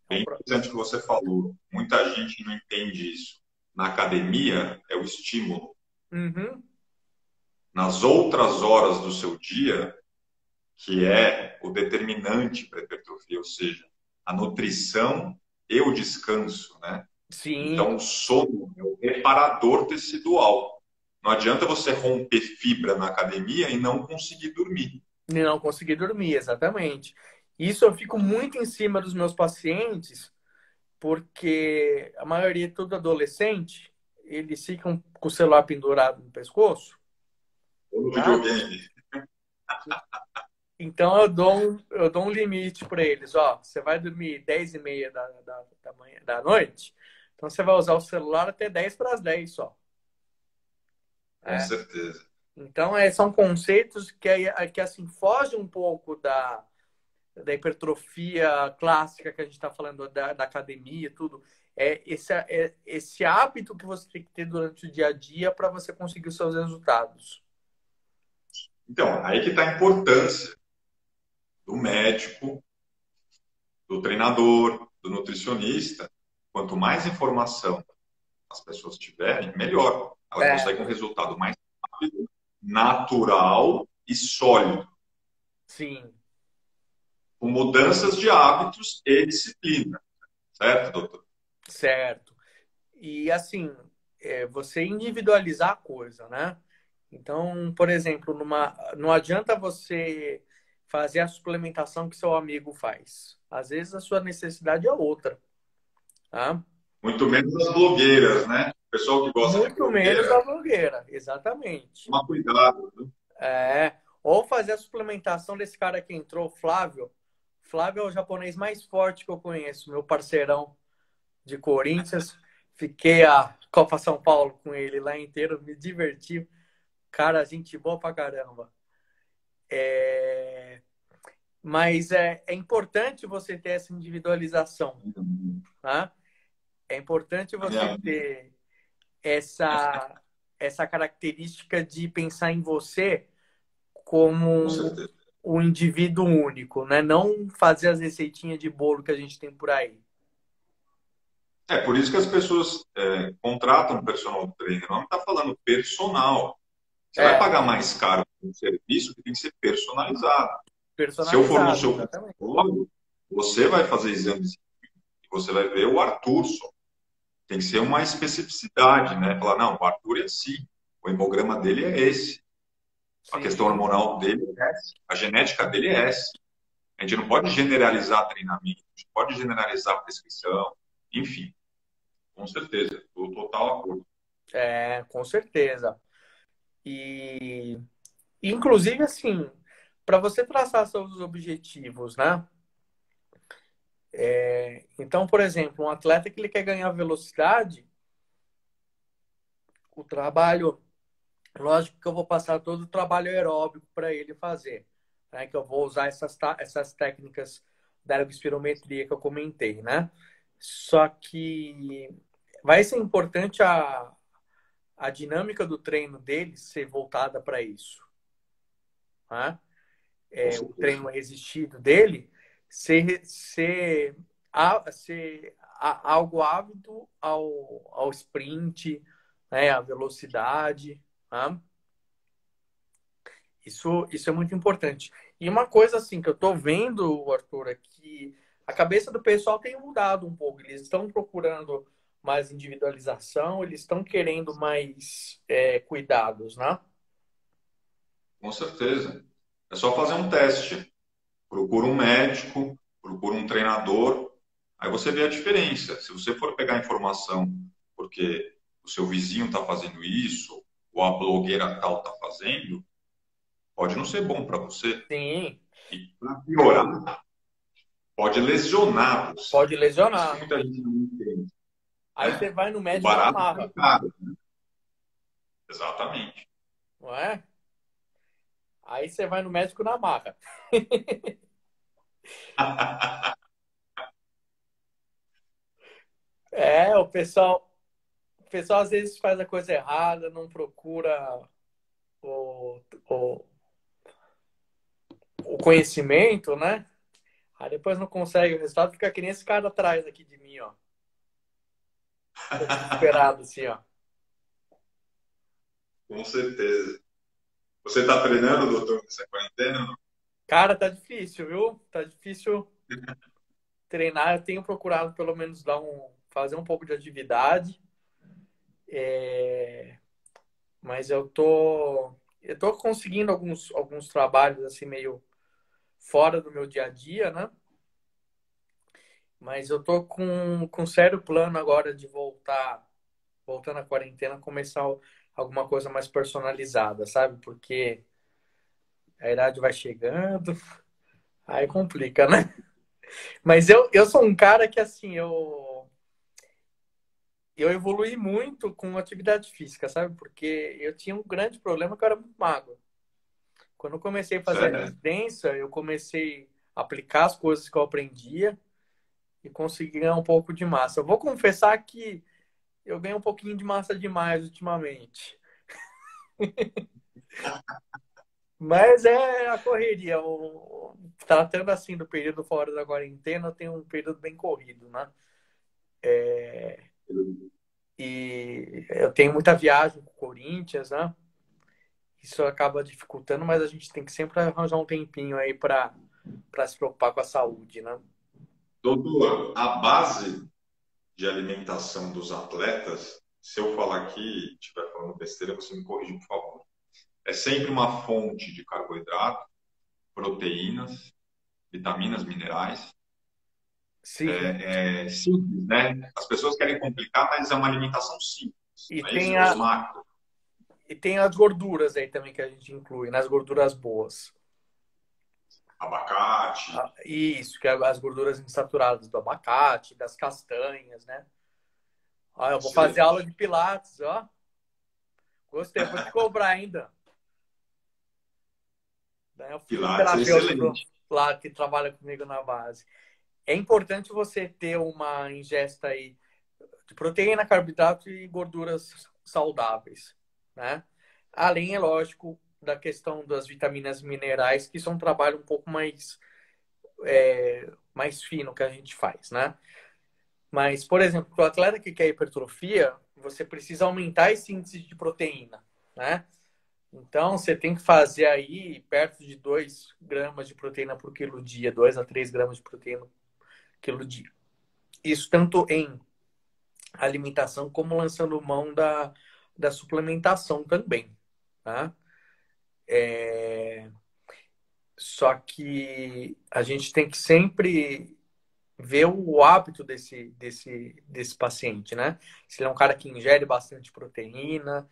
É um bem pro... interessante o que você falou. Muita gente não entende isso. Na academia é o estímulo. Uhum. Nas outras horas do seu dia, que é o determinante para a hipertrofia, ou seja, a nutrição e o descanso, né? Então, Sim, o sono é o reparador tecidual. Não adianta você romper fibra na academia e não conseguir dormir. e não conseguir dormir, exatamente. Isso eu fico muito em cima dos meus pacientes, porque a maioria é tudo adolescente, eles ficam com o celular pendurado no pescoço, Ou no tá? videogame. Então eu dou um limite para eles. Ó, você vai dormir 10h30 da manhã, da noite, então você vai usar o celular até 10 para as 10 só. Com Né? certeza. Então, são conceitos que assim, fogem um pouco da hipertrofia clássica que a gente está falando da academia e tudo. Esse hábito que você tem que ter durante o dia a dia para você conseguir os seus resultados. Então, aí que está a importância do médico, do treinador, do nutricionista. Quanto mais informação as pessoas tiverem, melhor. Elas É, conseguem um resultado mais rápido, natural e sólido, sim, com mudanças de hábitos e disciplina. Certo, doutor? certo. E assim, você individualizar a coisa, né? Então, por exemplo, não adianta você fazer a suplementação que seu amigo faz. Às vezes a sua necessidade é outra, tá? Muito menos as blogueiras, né? O pessoal que gosta de Muito menos a blogueira, blogueira, exatamente. toma cuidado. Viu? Ou fazer a suplementação desse cara que entrou, Flávio. Flávio é o japonês mais forte que eu conheço, meu parceirão de Corinthians. Fiquei a Copa São Paulo com ele lá inteiro, me diverti. Cara, gente boa pra caramba. É... Mas é importante você ter essa individualização, tá? É importante A você minha, ter essa, essa característica de pensar em você com como certeza. um indivíduo único, né? Não fazer as receitinhas de bolo que a gente tem por aí. É por isso que as pessoas contratam um personal trainer. Não está falando personal. Você vai É, pagar mais caro por um serviço que tem que ser personalizado. Se eu for no personalizado, seu exatamente. consultório, você vai fazer exames e você vai ver o Arthur só. Tem que ser uma especificidade, né? Falar, não, o Arthur é assim, o hemograma dele é esse, a questão Sim, hormonal dele é essa, a genética dele é essa. A gente não pode generalizar treinamento, a gente pode generalizar prescrição, enfim, com certeza, estou total acordo. com certeza. E, inclusive, assim, para você traçar seus objetivos, né? Então, por exemplo, um atleta que ele quer ganhar velocidade, o trabalho, lógico que eu vou passar todo o trabalho aeróbico para ele fazer, né? Que eu vou usar essas técnicas da ergospirometria que eu comentei, né? Só que vai ser importante a dinâmica do treino dele ser voltada para isso, né? Com O certeza. treino resistido dele ser algo ávido ao sprint, né? A velocidade, né? Isso é muito importante. E uma coisa assim que eu tô vendo, Arthur, é que a cabeça do pessoal tem mudado um pouco. Eles estão procurando mais individualização, eles estão querendo mais cuidados, né? Com certeza. É só fazer um teste. Procura um médico, procura um treinador, aí você vê a diferença. Se você for pegar informação porque o seu vizinho está fazendo isso, ou a blogueira tal está fazendo, pode não ser bom para você. Sim, E para piorar, pode lesionar você. pode Isso que lesionar. muita gente não entende, Aí você né? vai no O médico na barato é marra, caro. Exatamente. não é? Aí você vai no médico na marra. O pessoal às vezes faz a coisa errada, não procura o, o, o conhecimento, né? Aí depois não consegue o resultado, fica que nem esse cara atrás aqui de mim, ó. Tô desesperado, assim, ó. Com certeza. Você está treinando, doutor, nessa quarentena? Cara, tá difícil, viu? Tá difícil treinar. Eu tenho procurado pelo menos fazer um pouco de atividade. Mas eu tô conseguindo alguns trabalhos assim meio fora do meu dia a dia, né? Mas eu tô com um sério plano agora de voltando à quarentena, começar alguma coisa mais personalizada, sabe? Porque a idade vai chegando, aí complica, né? Mas eu sou um cara que, assim, eu evolui muito com atividade física, sabe? Porque eu tinha um grande problema que eu era muito magro. Quando eu comecei a fazer a Sério? residência, eu comecei a aplicar as coisas que eu aprendia e consegui ganhar um pouco de massa. Eu vou confessar que eu ganhei um pouquinho de massa demais ultimamente. Mas é a correria. Tratando assim do período fora da quarentena, eu tenho um período bem corrido, né? E eu tenho muita viagem com o Corinthians, né? Isso acaba dificultando, mas a gente tem que sempre arranjar um tempinho aí para se preocupar com a saúde, né? Doutor, a base de alimentação dos atletas, se eu falar aqui e estiver falando besteira, você me corrige, por favor. É sempre uma fonte de carboidrato, proteínas, vitaminas, minerais. Sim. É simples, né? As pessoas querem complicar, mas é uma alimentação simples. E Não é isso? tem, Os a, macros. e tem as gorduras aí também que a gente inclui, nas gorduras boas. Abacate. Isso, que é as gorduras insaturadas do abacate, das castanhas, né? Ó, eu vou fazer aula Excelente. de pilates, ó. Gostei, vou te cobrar ainda. Né? Eu Pilates é fisioterapeuta excelente. lá que trabalha comigo na base. É importante você ter uma ingesta aí de proteína, carboidrato e gorduras saudáveis, né? Além, é lógico, da questão das vitaminas e minerais, que são um trabalho um pouco mais fino que a gente faz, né? Mas, por exemplo, para o atleta que quer hipertrofia, você precisa aumentar esse índice de proteína, né? Então, você tem que fazer aí perto de 2 gramas de proteína por quilo dia, 2 a 3 gramas de proteína por quilo dia. Isso tanto em alimentação como lançando mão da suplementação também, tá? Só que a gente tem que sempre ver o hábito desse paciente, né? Se ele é um cara que ingere bastante proteína,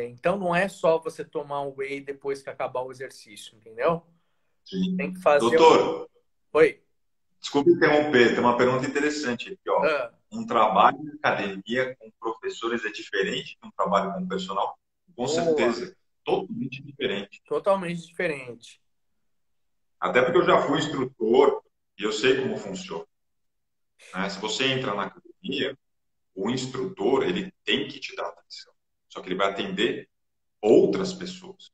então não é só você tomar um whey depois que acabar o exercício, entendeu? Tem que Sim. fazer um. Doutor, Oi. desculpe interromper, tem uma pergunta interessante aqui, ó. Ah, Um trabalho em academia com professores é diferente de um trabalho com personal? Com boa. certeza, totalmente diferente. Totalmente diferente. Até porque eu já fui instrutor E eu sei como funciona, né? Se você entra na academia, o instrutor, ele tem que te dar atenção. Só que ele vai atender outras pessoas.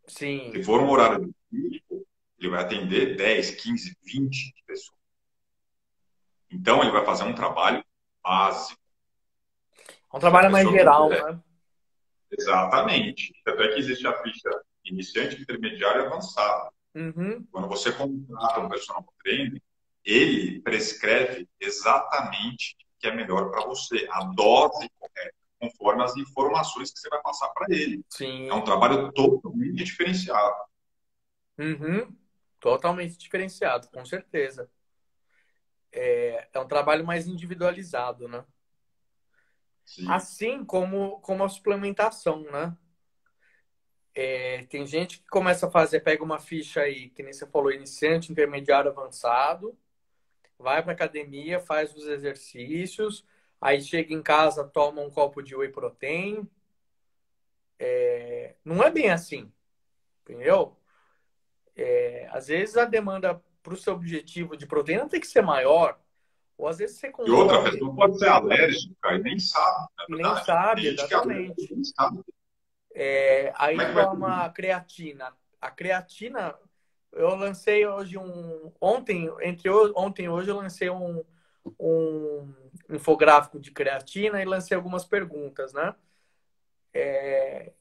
Se Sim. for um horário público, ele vai atender 10, 15, 20 pessoas. Então, ele vai fazer um trabalho básico. É um Se a trabalho mais pessoa geral, quiser. né? Exatamente. Tanto é que existe a ficha iniciante, intermediária e avançada. Uhum. Quando você contrata um personal trainer, ele prescreve exatamente o que é melhor para você, a dose correta, conforme as informações que você vai passar para ele. É um Sim. trabalho totalmente diferenciado. Uhum. Totalmente diferenciado, com certeza. É um trabalho mais individualizado, né? Sim. Assim como a suplementação, né? Tem gente que começa a fazer, pega uma ficha aí, que nem você falou, iniciante, intermediário, avançado, vai para academia, faz os exercícios, aí chega em casa, toma um copo de whey protein. Não é bem assim, entendeu? Às vezes a demanda para o seu objetivo de proteína tem que ser maior, ou às vezes você E outra consome pessoa pode ser alérgica e nem sabe, na e nem verdade. Tem sabe gente que é alérgica e exatamente. nem sabe. Como Aí é que vai ter? toma creatina. A creatina, eu lancei hoje ontem e hoje eu lancei um infográfico de creatina e lancei algumas perguntas, né?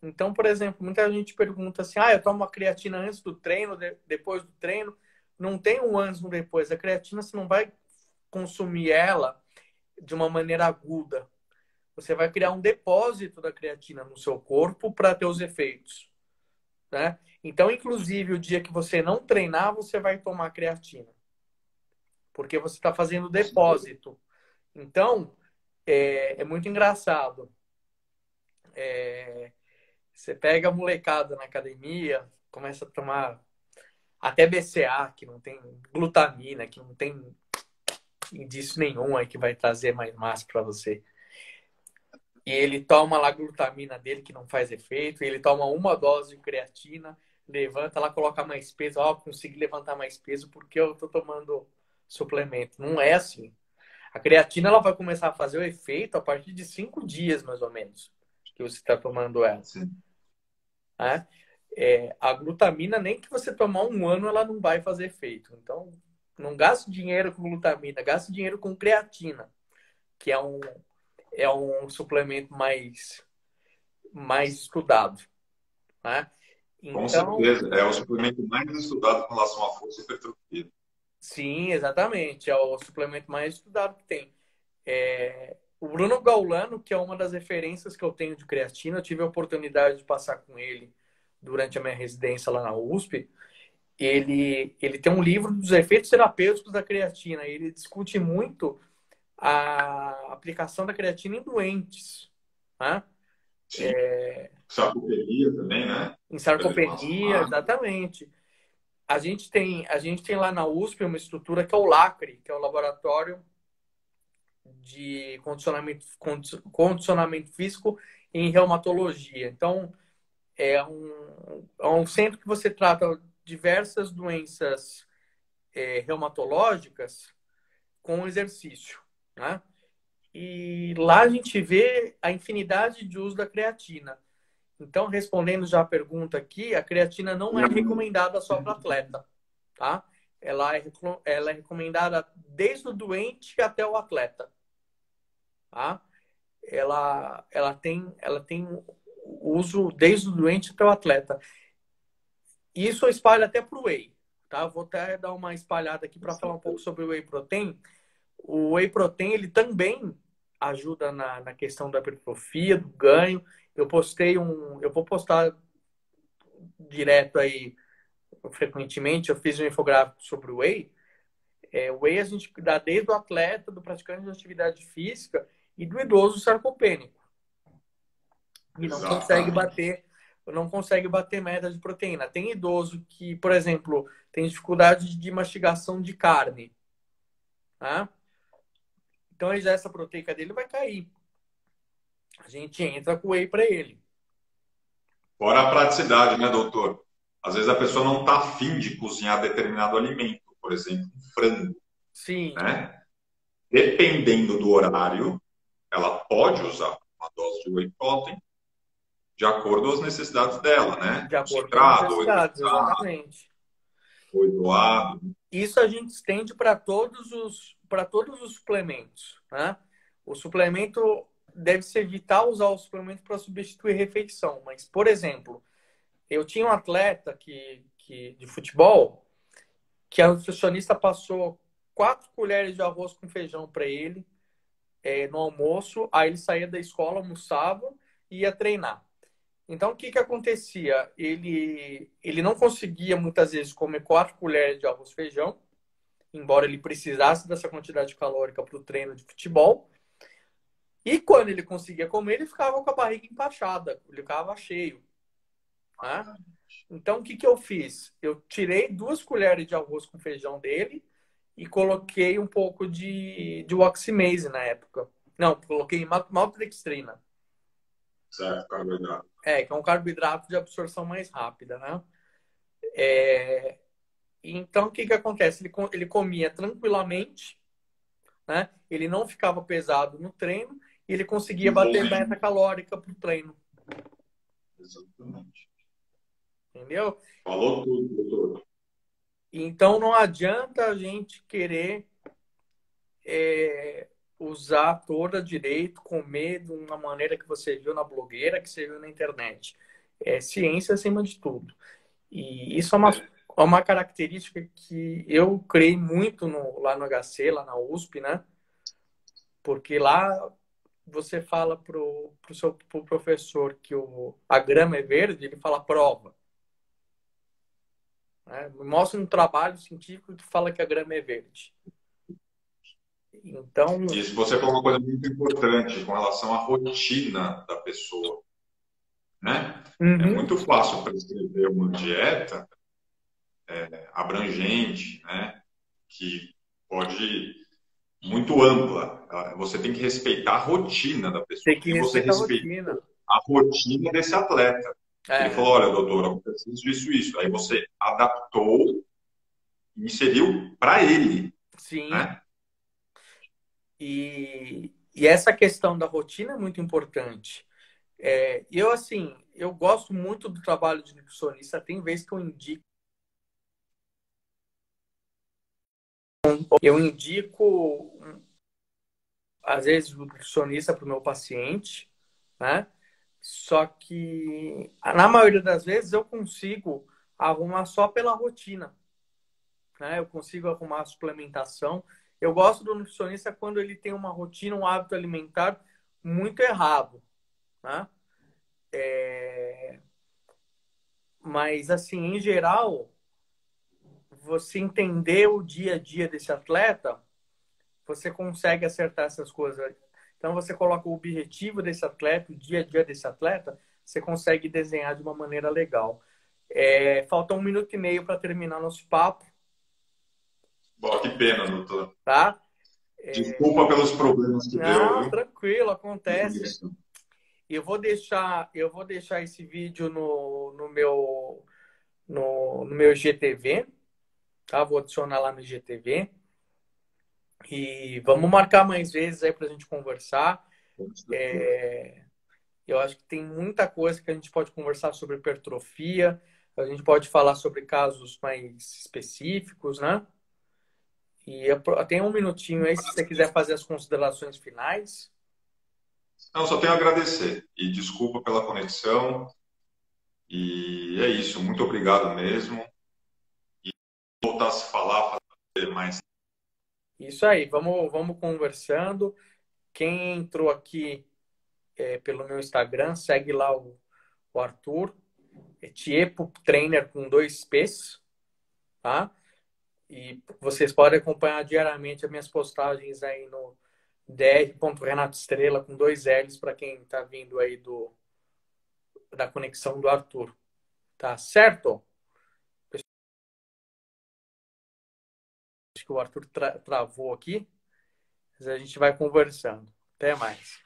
Então, por exemplo, muita gente pergunta assim: eu tomo a creatina antes do treino, depois do treino. Não tem um antes e um depois. A creatina você não vai consumir ela de uma maneira aguda. Você vai criar um depósito da creatina no seu corpo para ter os efeitos, né? Então, inclusive, o dia que você não treinar, você vai tomar creatina, porque você está fazendo Com certeza. depósito. Então, é muito engraçado. Você pega a molecada na academia, começa a tomar até BCA, que não tem glutamina, que não tem indício nenhum aí que vai trazer mais massa para você. E ele toma lá a glutamina dele, que não faz efeito, e ele toma uma dose de creatina, levanta lá, coloca mais peso, consegui levantar mais peso porque eu tô tomando suplemento. Não é assim. A creatina ela vai começar a fazer o efeito a partir de 5 dias, mais ou menos, que você está tomando ela. Sim. Né? A glutamina, nem que você tomar um ano, ela não vai fazer efeito. Então, não gaste dinheiro com glutamina, gaste dinheiro com creatina, que é um suplemento mais estudado. Né? Com Então, certeza. É o suplemento mais estudado com relação à força e hipertrofia. sim, exatamente. É o suplemento mais estudado que tem. O Bruno Gaulano, que é uma das referências que eu tenho de creatina, eu tive a oportunidade de passar com ele durante a minha residência lá na USP. Ele tem um livro dos efeitos terapêuticos da creatina. Ele discute muito a aplicação da creatina em doentes, né? Sim. Sarcopenia também, né? Em Perda de massa sarcopenia, magra. exatamente. A gente tem lá na USP uma estrutura que é o LACRE, que é o Laboratório de Condicionamento Físico em Reumatologia. Então, é um centro que você trata diversas doenças reumatológicas com exercício, né? E lá a gente vê a infinidade de uso da creatina. Então, respondendo já a pergunta aqui, a creatina não é recomendada só para atleta, tá? Ela é recomendada desde o doente até o atleta, tá? Ela tem uso desde o doente até o atleta. Isso espalha até para o whey, tá? Vou até dar uma espalhada aqui para falar um pouco sobre o whey protein. O whey protein, ele também ajuda na questão da hipertrofia, do ganho. Eu vou postar direto aí, frequentemente, eu fiz um infográfico sobre o whey. O whey a gente dá desde o atleta, do praticante de atividade física e do idoso sarcopênico. E Exatamente. não consegue bater meta de proteína. Tem idoso que, por exemplo, tem dificuldade de mastigação de carne, tá? Então, já essa proteica dele vai cair. A gente entra com whey para ele. Fora a praticidade, né, doutor? Às vezes a pessoa não está afim de cozinhar determinado alimento. por exemplo, um frango, Sim, né? Dependendo do horário, ela pode usar uma dose de whey protein de acordo com as necessidades dela, né? de acordo com as Concentrado, ou necessidades, hidrogenado, exatamente. ou isolado. Isso a gente estende para todos os suplementos, né? O suplemento deve-se evitar usar o suplemento para substituir refeição. Mas, por exemplo, eu tinha um atleta de futebol que a nutricionista passou 4 colheres de arroz com feijão para ele no almoço. Aí ele saía da escola, almoçava e ia treinar. Então, o que que acontecia? Ele não conseguia, muitas vezes, comer 4 colheres de arroz e feijão, embora ele precisasse dessa quantidade calórica para o treino de futebol. E quando ele conseguia comer, ele ficava com a barriga empachada, ele ficava cheio. Né? Então, o que que eu fiz? Eu tirei 2 colheres de arroz com feijão dele e coloquei um pouco de oximase na época. Não, coloquei maltodextrina. Certo, carboidrato. Que é um carboidrato de absorção mais rápida, né? Então, o que que acontece? Ele comia tranquilamente, né? Ele não ficava pesado no treino e ele conseguia bater Envolvente. meta calórica pro treino, Exatamente. entendeu? Falou tudo, doutor. Então, não adianta a gente querer usar toda direito, comer de uma maneira que você viu na blogueira, que você viu na internet. É ciência acima de tudo. E isso é uma característica que eu criei muito lá no HC, lá na USP, né? Porque lá você fala pro professor que a grama é verde, ele fala prova. Né? Mostra um trabalho científico que fala que a grama é verde. Então, E se você falou uma coisa muito importante com relação à rotina da pessoa, né? É uhum, muito fácil prescrever uma dieta abrangente, né? Que pode muito ampla. Você tem que respeitar a rotina da pessoa, tem que que nem você respeitar a respeita rotina. a rotina desse atleta. Ele É, falou, olha, doutor, acontece isso, isso, isso. Aí você adaptou e inseriu para ele, sim. né? E essa questão da rotina é muito importante. Assim, eu gosto muito do trabalho de nutricionista. Tem vezes que eu indico, às vezes, o nutricionista para o meu paciente, né? Só que, na maioria das vezes, eu consigo arrumar só pela rotina, né? Eu consigo arrumar a suplementação. Eu gosto do nutricionista quando ele tem uma rotina, um hábito alimentar muito errado, né? Mas, assim, em geral, você entender o dia a dia desse atleta, você consegue acertar essas coisas. Então, você coloca o objetivo desse atleta, o dia a dia desse atleta, você consegue desenhar de uma maneira legal. Falta 1 minuto e meio para terminar nosso papo, Bom, que pena, doutor. tá? Desculpa pelos problemas que deu, Não, viu? tranquilo, acontece. Eu vou deixar esse vídeo no meu IGTV, tá? Vou adicionar lá no IGTV. E vamos marcar mais vezes aí para a gente conversar. Eu acho que tem muita coisa que a gente pode conversar sobre hipertrofia, a gente pode falar sobre casos mais específicos, né? E tem 1 minutinho aí, se você quiser fazer as considerações finais. Não, só tenho a agradecer. E desculpa pela conexão. E é isso. Muito obrigado mesmo. Voltar a se falar, fazer mais. Isso aí, vamos conversando. Quem entrou aqui pelo meu Instagram, segue lá o Arthur, Tiepo Trainer com 2 P's, tá? E vocês podem acompanhar diariamente as minhas postagens aí no dr.renatoestrela com 2 L's para quem está vindo aí da conexão do Arthur. Tá certo? Acho que o Arthur travou aqui, mas a gente vai conversando. Até mais.